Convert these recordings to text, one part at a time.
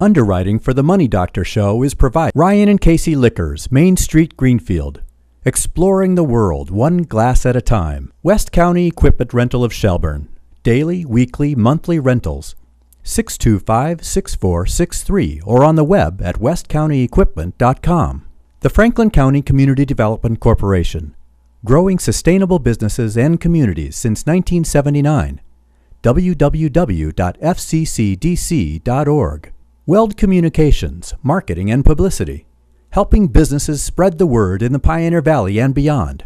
Underwriting for the Money Doctor Show is provided. Ryan and Casey Liquors, Main Street, Greenfield. Exploring the world, one glass at a time. West County Equipment Rental of Shelburne. Daily, weekly, monthly rentals. 625-6463 or on the web at westcountyequipment.com. The Franklin County Community Development Corporation. Growing sustainable businesses and communities since 1979. www.fccdc.org. Weld Communications, Marketing and Publicity. Helping businesses spread the word in the Pioneer Valley and beyond.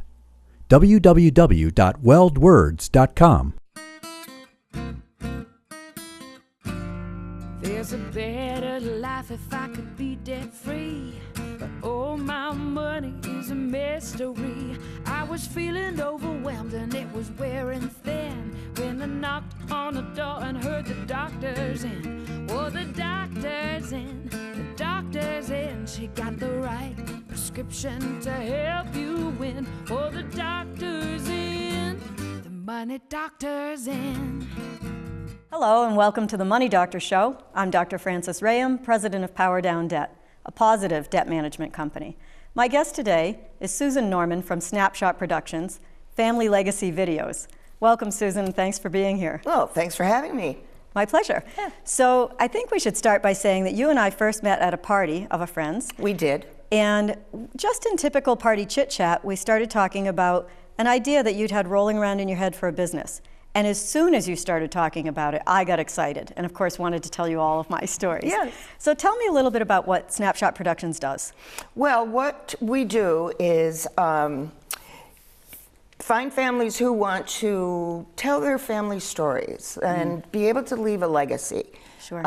www.weldwords.com. There's a better life if I could be debt-free, but all my money is a mystery. I was feeling overwhelmed and it was wearing thin when I knocked on the door and heard the doctor's in. Oh, the doctor's in, the doctor's in. She got the right prescription to help you win. Oh, the doctor's in, the money doctor's in. Hello and welcome to the Money Doctor Show. I'm Dr. Frances Rayam, president of Power Down Debt, a positive debt management company. My guest today is Susan Norman from Snapshot Productions, Family Legacy Videos. Welcome, Susan. Thanks for being here. Oh, thanks for having me. My pleasure. Yeah. So I think we should start by saying that you and I first met at a party of a friend's. We did. And just in typical party chit-chat, we started talking about an idea that you'd had rolling around in your head for a business. And as soon as you started talking about it, I got excited and, of course, wanted to tell you all of my stories. Yes. So tell me a little bit about what Snapshot Productions does. Well, what we do is find families who want to tell their family stories and be able to leave a legacy. Sure.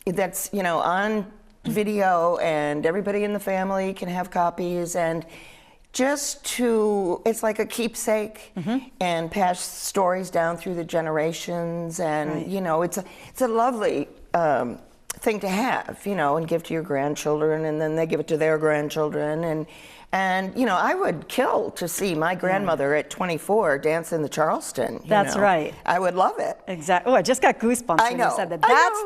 That's, on video, and everybody in the family can have copies, and it's like a keepsake and pass stories down through the generations, and it's a lovely thing to have, and give to your grandchildren, and then they give it to their grandchildren, and I would kill to see my grandmother at 24 dance in the Charleston. That's right. I would love it. Exactly. Oh, I just got goosebumps when you said that.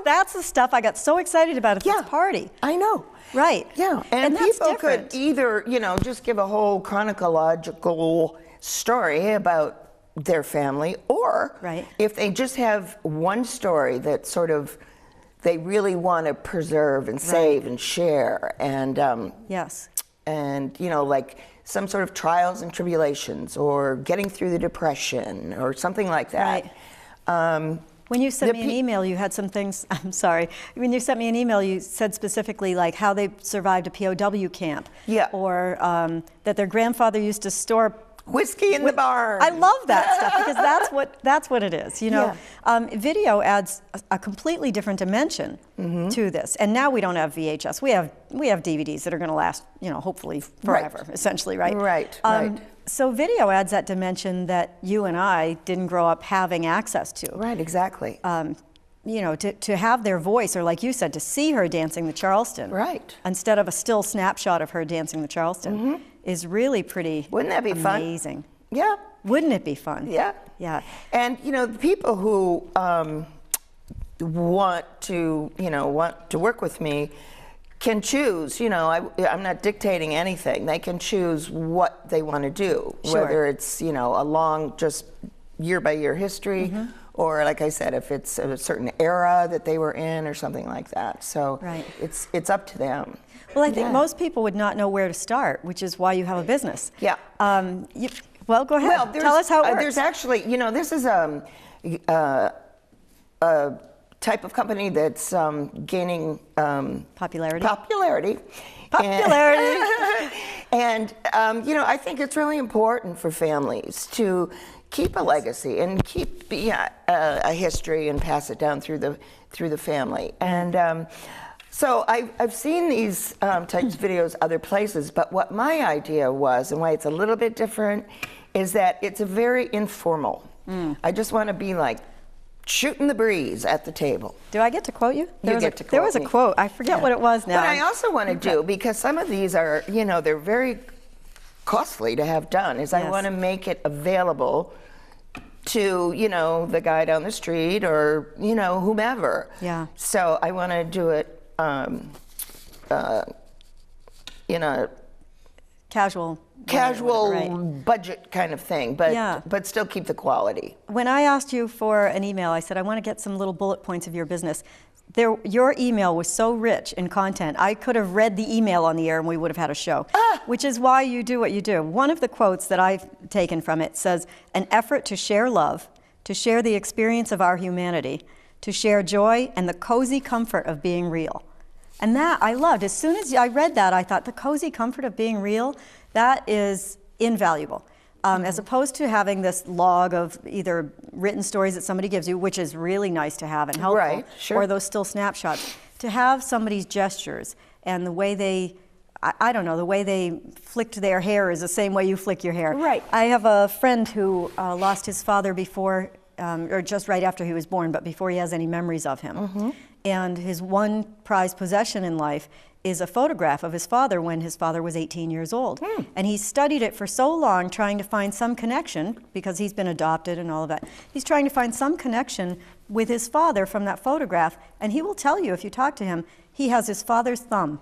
That's the stuff I got so excited about at this party. I know. Right. Yeah, and people could either, just give a whole chronological story about their family, or if they just have one story that sort of they really want to preserve and save and share, and yes, and like some sort of trials and tribulations, or getting through the Depression, or something like that. Right. When you sent me an email, you had some things, I'm sorry. When you sent me an email, you said specifically like how they survived a POW camp. Yeah. Or that their grandfather used to store whiskey in the barn. I love that stuff because that's what it is. Video adds a completely different dimension to this. And now we don't have VHS. We have DVDs that are going to last, hopefully forever, essentially, right? Right. So video adds that dimension that you and I didn't grow up having access to. Right, exactly. To have their voice, or like you said, to see her dancing the Charleston. Right. People of a still snapshot of her dancing the Charleston is really pretty Wouldn't that be amazing. Fun? Yeah. Wouldn't it be fun? Yeah. Yeah. And, the people who want to work with me can choose, I'm not dictating anything. They can choose what they want to do, whether it's, a long, just year-by-year history, or like I said, if it's a certain era that they were in or something like that. So it's up to them. Well, I think most people would not know where to start, which is why you have a business. Yeah. Well, go ahead. Well, tell us how it works. There's actually, this is a type of company that's gaining popularity. And I think it's really important for families to keep a legacy and keep a history and pass it down through the family. And so I've seen these types of videos other places, but what my idea was, and why it's a little bit different, is that it's a very informal. I just want to be like shooting the breeze at the table. Do I get to quote you? There was a quote. I forget what it was now. But I also want to do, because some of these are, they're very costly to have done, is I want to make it available to, the guy down the street, or, whomever. Yeah. So I want to do it in a Casual right. budget kind of thing, but still keep the quality. When I asked you for an email, I said, I want to get some little bullet points of your business. Your email was so rich in content, I could have read the email on the air and we would have had a show, which is why you do what you do. One of the quotes that I've taken from it says, an effort to share love, to share the experience of our humanity, to share joy and the cozy comfort of being real. And that I loved. As soon as I read that, I thought the cozy comfort of being real, that is invaluable. As opposed to having this log of either written stories that somebody gives you, which is really nice to have and helpful, right, sure. or those still snapshots. To have somebody's gestures and the way they, I don't know, the way they flicked their hair is the same way you flick your hair. Right. I have a friend who lost his father before, or just right after he was born, but before he has any memories of him. And his one prized possession in life is a photograph of his father when his father was 18 years old. And he studied it for so long trying to find some connection, because he's been adopted and all of that. He's trying to find some connection with his father from that photograph, and he will tell you, if you talk to him, he has his father's thumb.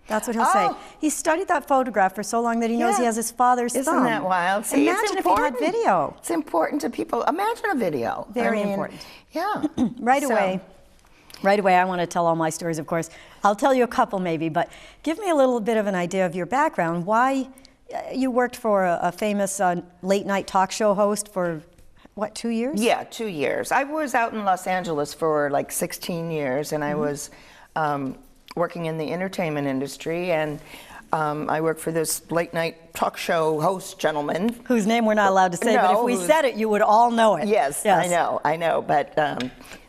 That's what he'll say. He studied that photograph for so long that he knows he has his father's thumb. Isn't that wild? See, imagine if he had video. It's important to people. Imagine a video. Very important. Yeah. Right away, I want to tell all my stories, of course. I'll tell you a couple maybe, but give me a little bit of an idea of your background. Why you worked for a famous late night talk show host for, what, 2 years? Yeah, 2 years. I was out in Los Angeles for like 16 years, and I was working in the entertainment industry, and I worked for this late night talk show host gentleman. Whose name we're not allowed to say, but if we said it, you would all know it. Yes. I know, but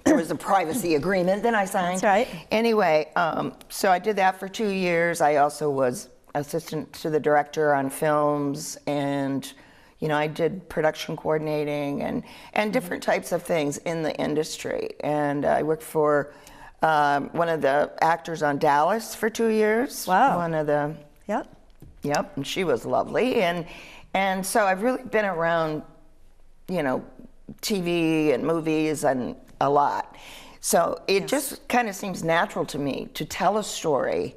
there was a privacy agreement that I signed. That's right. Anyway, so I did that for 2 years. I also was assistant to the director on films, and I did production coordinating and different types of things in the industry. And I worked for one of the actors on Dallas for 2 years. Wow. One of the Yep, and she was lovely, and so I've really been around, TV and movies and a lot. So it just kind of seems natural to me to tell a story,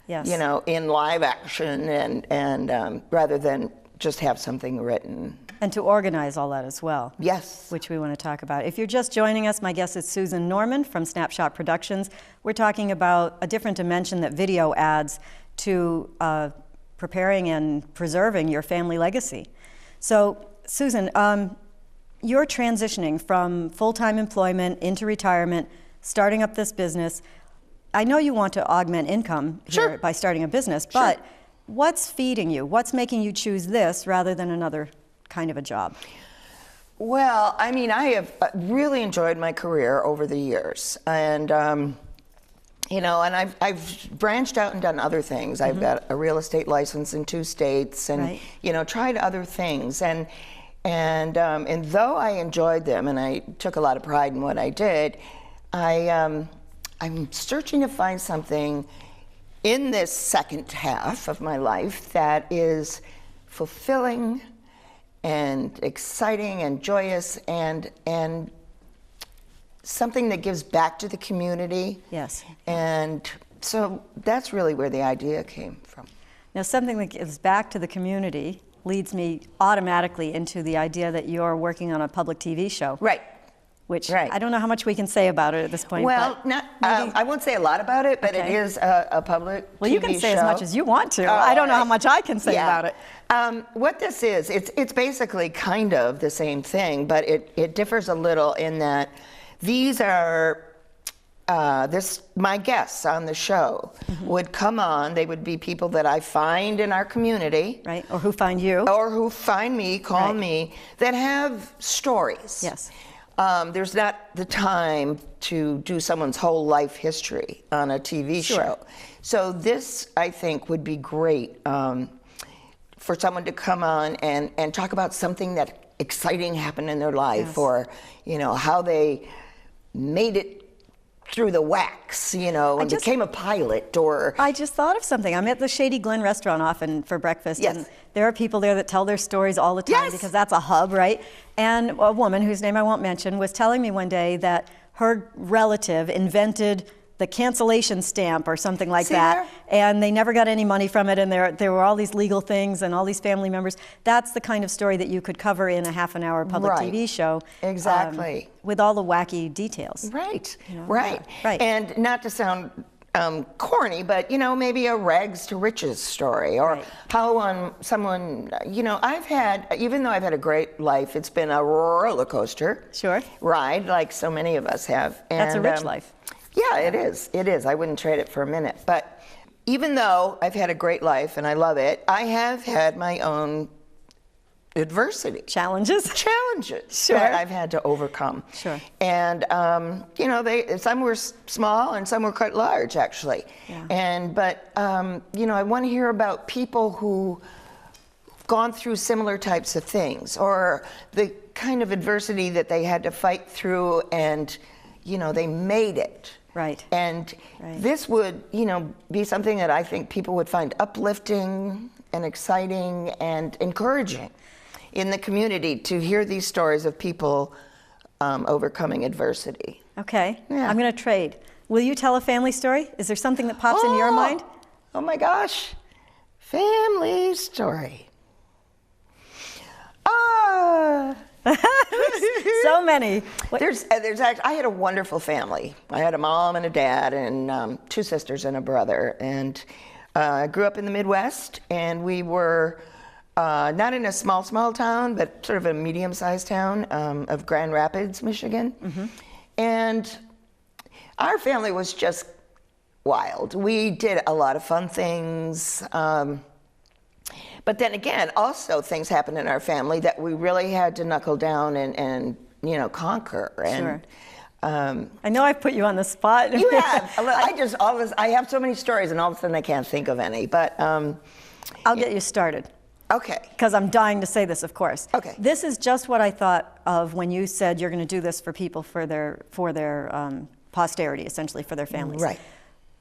in live action and rather than just have something written. And to organize all that as well. Yes. Which we want to talk about. If you're just joining us, my guest is Susan Norman from Snapshot Productions. We're talking about a different dimension that video adds to preparing and preserving your family legacy. So, Susan, you're transitioning from full-time employment into retirement, starting up this business. I know you want to augment income here by starting a business, but what's feeding you? What's making you choose this rather than another kind of a job? Well, I mean, I have really enjoyed my career over the years, and and I've branched out and done other things. I've got a real estate license in 2 states, and tried other things, and though I enjoyed them and I took a lot of pride in what I did, I'm searching to find something in this second half of my life that is fulfilling and exciting and joyous and something that gives back to the community. Yes. And so that's really where the idea came from. Now, something that gives back to the community leads me automatically into the idea that you're working on a public TV show. Right. Which I don't know how much we can say about it at this point. Well, I won't say a lot about it, but it is a public TV show. Well, you can say as much as you want to. I don't know how much I can say about it. What this is, it's basically kind of the same thing, but it differs a little in that these are, my guests on the show would come on. They would be people that I find in our community. Right, or who find you. Or who find me, call me, that have stories. Yes. There's not the time to do someone's whole life history on a TV show. So this, I think, would be great for someone to come on and talk about something that exciting happened in their life, or how they made it through the wax, and became a pilot, or... I just thought of something. I'm at the Shady Glen restaurant often for breakfast, and there are people there that tell their stories all the time because that's a hub, right? And a woman, whose name I won't mention, was telling me one day that her relative invented the cancellation stamp or something like See that, there? and they never got any money from it, and there were all these legal things and all these family members. That's the kind of story that you could cover in a half-an-hour public Right. TV show. Exactly. With all the wacky details. Right, You know, right. yeah, right. And not to sound corny, but maybe a rags to riches story, or Right. how someone, I've had, even though I've had a great life, it's been a roller coaster Sure. ride, like so many of us have. That's a And, rich life. Yeah, it is. It is. I wouldn't trade it for a minute. But even though I've had a great life and I love it, I have had my own adversity. Challenges? Challenges Sure. that I've had to overcome. Sure. And some were small and some were quite large, actually. Yeah. But I want to hear about people who gone through similar types of things, or the kind of adversity that they had to fight through, and they made it. Right. And Right. this would be something that I think people would find uplifting and exciting and encouraging in the community, to hear these stories of people overcoming adversity. Okay. Yeah. I'm going to trade. Will you tell a family story? Is there something that pops into your mind? Oh my gosh. Family story. So many. There's actually, I had a wonderful family. I had a mom and a dad and 2 sisters and a brother. And I grew up in the Midwest, and we were not in a small town, but sort of a medium-sized town of Grand Rapids, Michigan. Mm-hmm. And our family was just wild. We did a lot of fun things. But then again, also things happened in our family that we really had to knuckle down and conquer. And, Sure. I know I've put you on the spot. You have. I have so many stories, and all of a sudden I can't think of any. But I'll get you started. Okay. Because I'm dying to say this, of course. Okay. This is just what I thought of when you said you're going to do this for people, for their posterity, essentially, for their families. Right.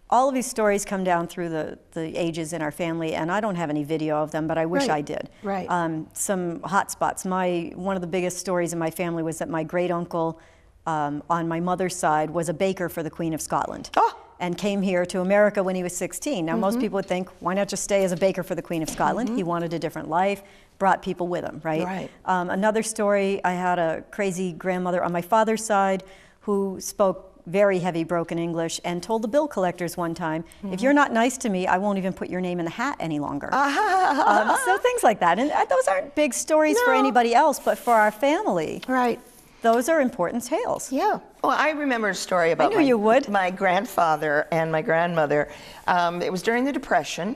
All of these stories come down through the ages in our family, and I don't have any video of them, but I wish Right. I did. Right. Some hot spots. One of the biggest stories in my family was that my great uncle on my mother's side was a baker for the Queen of Scotland. Oh. And came here to America when he was 16. Now, most people would think, why not just stay as a baker for the Queen of Scotland? He wanted a different life, brought people with him, right? Right. Another story, I had a crazy grandmother on my father's side who spoke very heavy broken English and told the bill collectors one time, if you're not nice to me, I won't even put your name in the hat any longer. So things like that. And those aren't big stories for anybody else, but for our family. Right. Those are important tales. Yeah. Well, I remember a story about knew you would. my grandfather and my grandmother. It was during the Depression,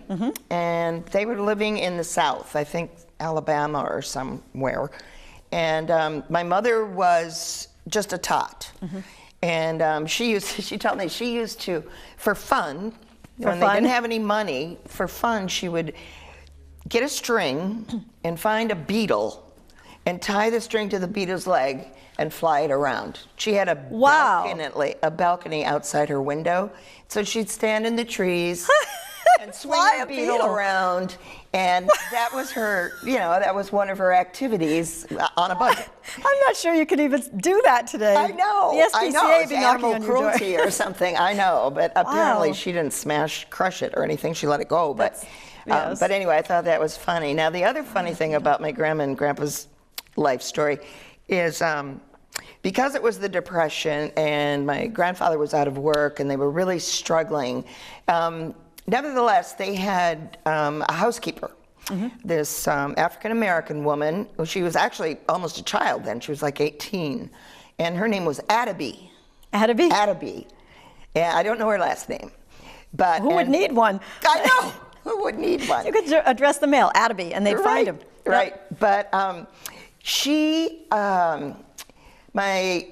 and they were living in the South, I think Alabama or somewhere. And my mother was just a tot. And she told me she used to, for fun, when they didn't have any money, for fun, she would get a string and find a beetle and tie the string to the beetle's leg and fly it around. She had a balcony outside her window, so she'd stand in the trees and swing the beetle around, and that was her, that was one of her activities on a budget. I'm not sure you could even do that today. I know. The SPCA It's be knocking animal on your door. cruelty or something. I know, but apparently she didn't crush it or anything. She let it go. But yes. But anyway, I thought that was funny. Now, the other funny thing about my grandma and grandpa's life story is because it was the Depression and my grandfather was out of work and they were really struggling. Nevertheless, they had a housekeeper. This African-American woman. She was actually almost a child then. She was like 18. And her name was Attaby. Attaby? Attaby. Yeah, I don't know her last name. But Who would need one? I know. Who would need one? You could address the mail, Attaby, and they'd find him. Right. But my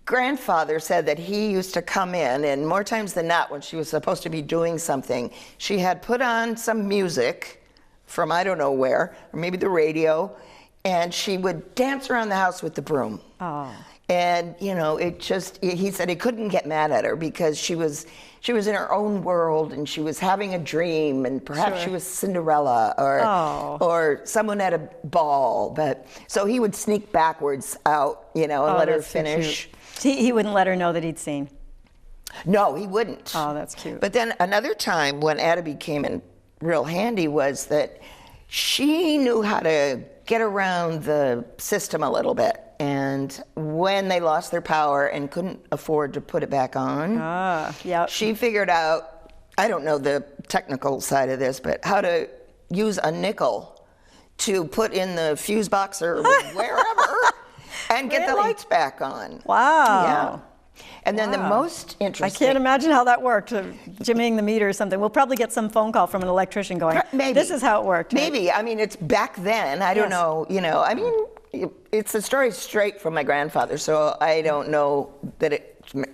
grandfather said that he used to come in, and more times than not, when she was supposed to be doing something, she had put on some music from I don't know where, or maybe the radio, and she would dance around the house with the broom. Oh. And he said he couldn't get mad at her because she was in her own world and she was having a dream, and perhaps she was Cinderella or someone at a ball. But so he would sneak backwards out, and let her finish. So he wouldn't let her know that he'd seen. No, he wouldn't. Oh, that's cute. But then another time when Attaby came in real handy was that she knew how to get around the system a little bit. And when they lost their power and couldn't afford to put it back on, she figured out, I don't know the technical side of this, but how to use a nickel to put in the fuse box or wherever and get the lights back on. Wow. Yeah. And then the most interesting... I can't imagine how that worked, jimmying the meter or something. We'll probably get some phone call from an electrician going, maybe. This is how it worked. Right? Maybe. I mean, it's back then. I don't know, I mean, it's a story straight from my grandfather, so I don't know that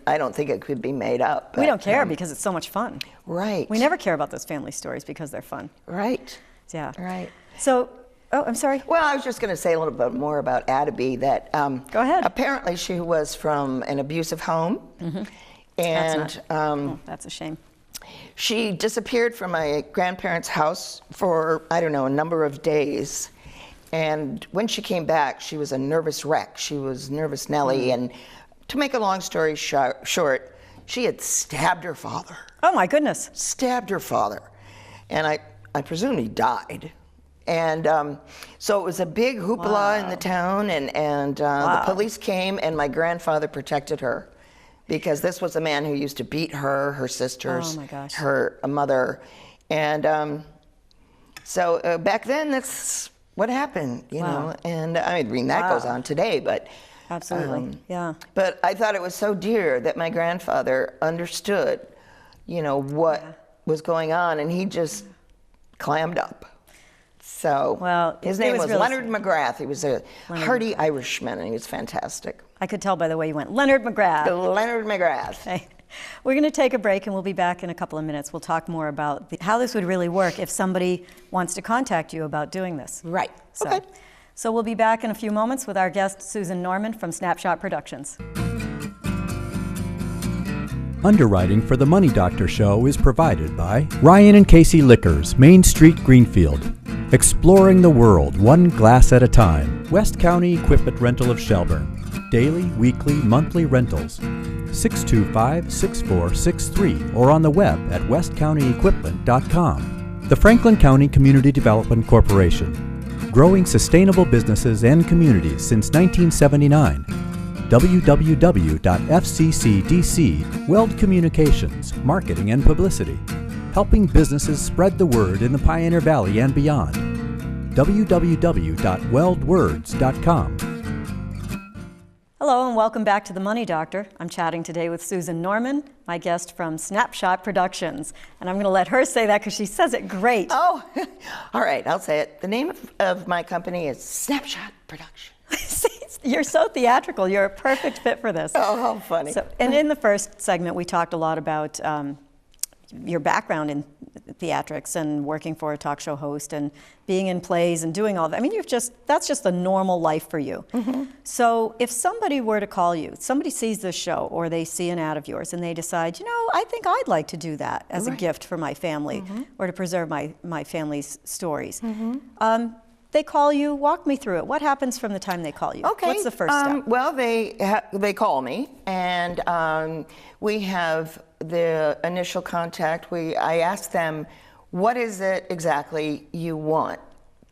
I don't think it could be made up. But, we don't care because it's so much fun. Right. We never care about those family stories because they're fun. Right. Yeah. Right. So, I'm sorry. Well, I was just going to say a little bit more about Attaby. That Go ahead. Apparently, she was from an abusive home, and that's a shame. She disappeared from my grandparents' house for a number of days. And when she came back, she was a nervous wreck. She was Nervous Nellie, and to make a long story short, she had stabbed her father. Oh my goodness! Stabbed her father, and I presume he died. And so it was a big hoopla in the town, and the police came, and my grandfather protected her because this was a man who used to beat her, her sisters, her mother. And so back then, that's what happened, you know. And I mean, that goes on today, but... Absolutely, yeah. But I thought it was so dear that my grandfather understood, what was going on, and he just clammed up. So his name was Leonard McGrath. He was a hearty Irishman, and he was fantastic. I could tell by the way you went, Leonard McGrath. Leonard McGrath. Okay. We're going to take a break, and we'll be back in a couple of minutes. We'll talk more about how this would really work if somebody wants to contact you about doing this. Right. Okay. So we'll be back in a few moments with our guest, Susan Norman from Snapshot Productions. Underwriting for the Money Doctor Show is provided by Ryan and Casey Liquors, Main Street, Greenfield. Exploring the world, one glass at a time. West County Equipment Rental of Shelburne. Daily, weekly, monthly rentals. 625-6463 or on the web at westcountyequipment.com. The Franklin County Community Development Corporation. Growing sustainable businesses and communities since 1979. www.fccdc, Weld Communications, Marketing and Publicity, helping businesses spread the word in the Pioneer Valley and beyond. www.weldwords.com. Hello and welcome back to The Money Doctor. I'm chatting today with Susan Norman, my guest from Snapshot Productions. And I'm going to let her say that because she says it great. Oh, all right, I'll say it. The name of my company is Snapshot Productions. You're so theatrical. You're a perfect fit for this. Oh, how funny. So, and in the first segment, we talked a lot about your background in theatrics and working for a talk show host and being in plays and doing all that. I mean, that's just the normal life for you. So if somebody were to call you, somebody sees this show or they see an ad of yours and they decide, I think I'd like to do that as a gift for my family or to preserve my family's stories. They call you, walk me through it. What happens from the time they call you? Okay. What's the first step? Well, they call me, and we have the initial contact. I ask them, what is it exactly you want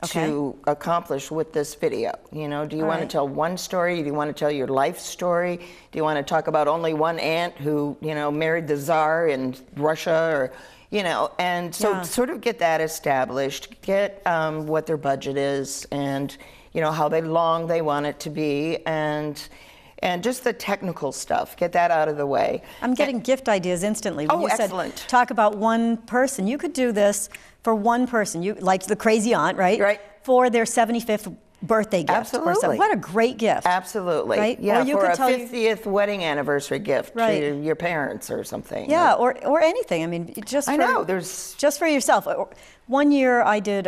to accomplish with this video? Do you want to tell one story? Do you want to tell your life story? Do you want to talk about only one aunt who, married the Tsar in Russia, or... and so sort of get that established, get what their budget is, and how long they want it to be, and just the technical stuff, get that out of the way. I'm getting gift ideas instantly. When you excellent. said, talk about one person. You could do this for one person, like the crazy aunt, right? Right. For their 75th birthday gift. Absolutely. What a great gift. Absolutely. Right? Yeah, or you for could a tell 50th wedding anniversary gift to your parents or something. Yeah, or anything. I mean, just for yourself. One year I did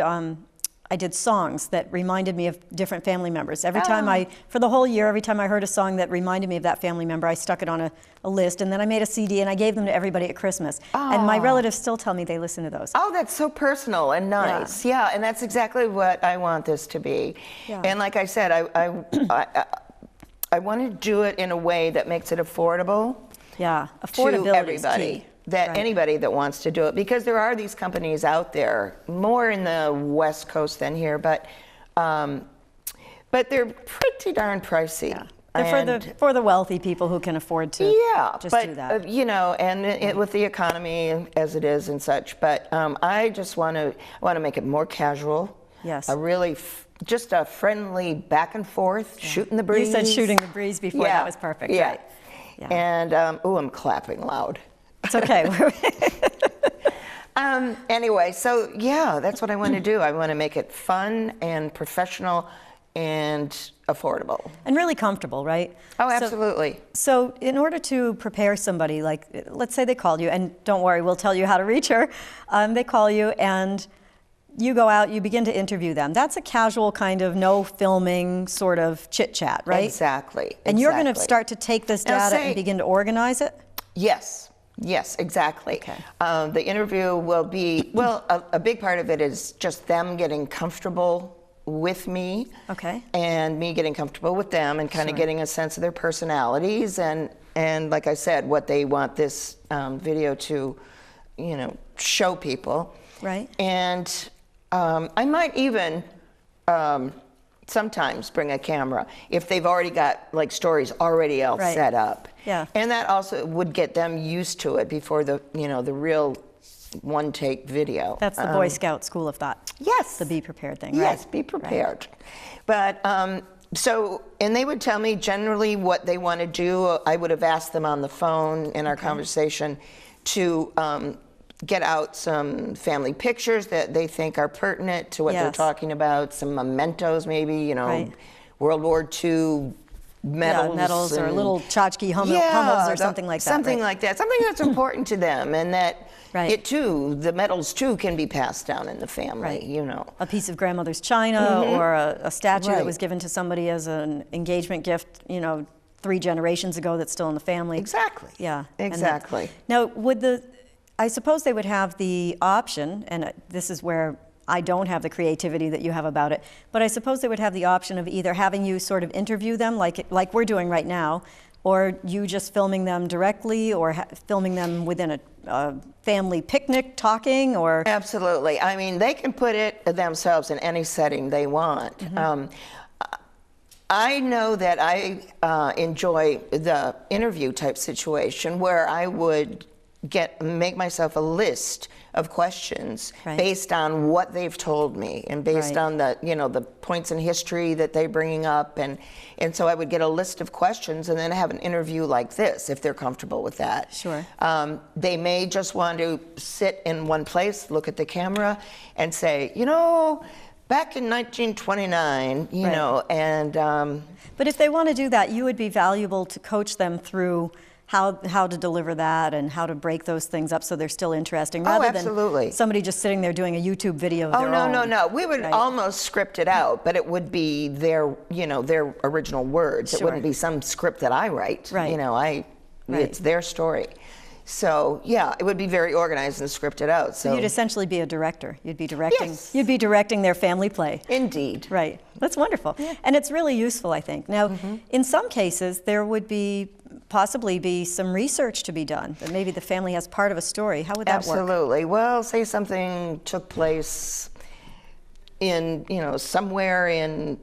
songs that reminded me of different family members. Every time for the whole year, every time I heard a song that reminded me of that family member, I stuck it on a list, and then I made a CD and I gave them to everybody at Christmas. And my relatives still tell me they listen to those. Oh, that's so personal and nice. Yeah, and that's exactly what I want this to be. Yeah. And like I said, I want to do it in a way that makes it affordable. Yeah, to affordability everybody. is key. That Right. anybody that wants to do it, because there are these companies out there, more in the West Coast than here, but they're pretty darn pricey. Yeah. They're for the wealthy people who can afford to just do that. You know, and with the economy as it is and such, but I just want to make it more casual. Yes. A really just a friendly back and forth, shooting the breeze. You said shooting the breeze before. Yeah. That was perfect. Yeah. Right. Yeah. And I'm clapping loud. It's okay. Anyway, so yeah, that's what I want to do. I want to make it fun and professional and affordable. And really comfortable, right? Oh, absolutely. So in order to prepare somebody, like, let's say they called you, and don't worry, we'll tell you how to reach her. They call you, and you go out, you begin to interview them. That's a casual kind of no filming sort of chit-chat, right? Exactly. And you're going to start to take this data and begin to organize it? Yes. Yes, exactly. Okay. The interview will be, well, a big part of it is just them getting comfortable with me. Okay. And me getting comfortable with them and kind of getting a sense of their personalities and like I said, what they want this video to, you know, show people. Right. And I might even sometimes bring a camera if they've already got like stories already all set up. Yeah. And that also would get them used to it before the, you know, the real one take video. That's the Boy Scout school of thought. Yes. The be prepared thing, Yes, right? be prepared. Right. But so, and they would tell me generally what they want to do. I would have asked them on the phone in our conversation to get out some family pictures that they think are pertinent to what they're talking about, some mementos maybe, you know, World War II medals. Yeah, medals or little tchotchke hummels or something like that. Something like that. Something that's important to them and that it too, the medals too can be passed down in the family, you know. A piece of grandmother's china or a statue that was given to somebody as an engagement gift, you know, 3 generations ago that's still in the family. Exactly. Yeah. Exactly. Now, I suppose they would have the option, and this is where I don't have the creativity that you have about it, but I suppose they would have the option of either having you sort of interview them like we're doing right now, or you just filming them directly, or filming them within a family picnic talking, or... Absolutely. I mean, they can put it themselves in any setting they want. I know that I enjoy the interview type situation where I would make myself a list of questions based on what they've told me and based on the, you know, the points in history that they're bringing up, and so I would get a list of questions and then have an interview like this if they're comfortable with that. Sure. They may just want to sit in one place, look at the camera, and say, you know, back in 1929, you know, and... But if they want to do that, you would be valuable to coach them through how to deliver that and how to break those things up so they're still interesting, rather than somebody just sitting there doing a YouTube video of their own. No. We would almost script it out, but it would be their, you know, their original words. It wouldn't be some script that I write. You know, it's their story. So yeah, it would be very organized and scripted out. So you'd essentially be a director. You'd be directing. Yes. You'd be directing their family play. Indeed. Right. That's wonderful. Yeah. And it's really useful, I think. Now, in some cases, there would possibly be some research to be done. That maybe the family has part of a story. How would that work? Absolutely. Well, say something took place in, you know, somewhere in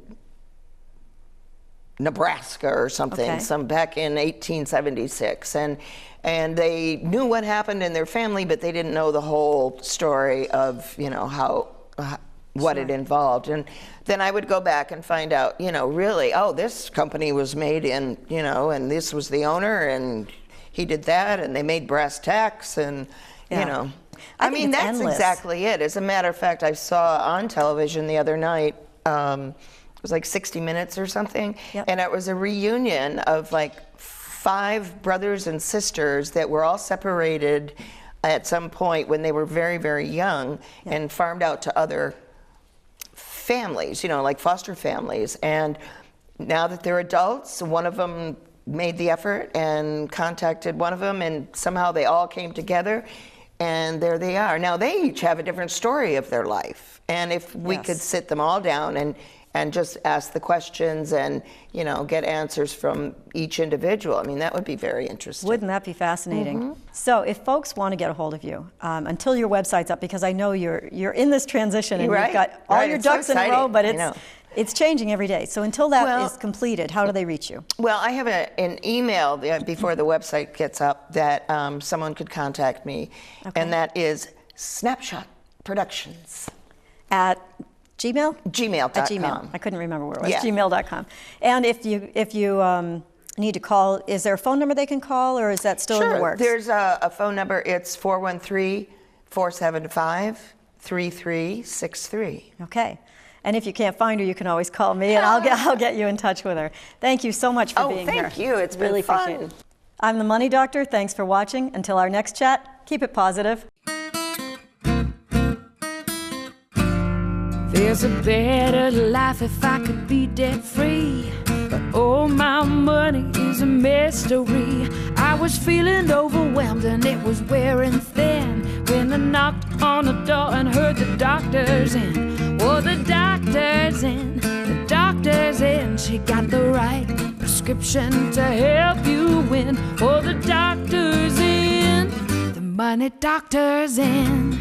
Nebraska or something, back in 1876, and they knew what happened in their family, but they didn't know the whole story of, you know, what it involved. And then I would go back and find out, you know, really, oh, this company was made in, you know, and this was the owner, and he did that, and they made brass tacks, and, you know. I mean, that's endless. Exactly it. As a matter of fact, I saw on television the other night, it was like 60 Minutes or something, and it was a reunion of like 5 brothers and sisters that were all separated at some point when they were very, very young and farmed out to other families, you know, like foster families. And now that they're adults, one of them made the effort and contacted one of them, and somehow they all came together, and there they are. Now they each have a different story of their life, and if we could sit them all down and just ask the questions and, you know, get answers from each individual. I mean, that would be very interesting. Wouldn't that be fascinating? So if folks want to get a hold of you, until your website's up, because I know you're in this transition and you've got all your It's so ducks in a row, exciting. but I know. it's changing every day. So until that Well- is completed, how do they reach you? Well, I have an email before the website gets up that someone could contact me, and that is Snapshot Productions. At Gmail? Gmail.com. At Gmail. I couldn't remember where it was. Yeah. Gmail.com. And if you need to call, is there a phone number they can call, or is that still in the works? There's a phone number. It's 413-475-3363. Okay. And if you can't find her, you can always call me, and I'll get you in touch with her. Thank you so much for being here. Thank you. It's really been fun. appreciate it. I'm the Money Doctor. Thanks for watching. Until our next chat, keep it positive. There's a better life if I could be debt free. But all my money is a mystery. I was feeling overwhelmed and it was wearing thin when I knocked on the door and heard the doctor's in. Oh, the doctor's in, the doctor's in. She got the right prescription to help you win. Oh, the doctor's in, the money doctor's in.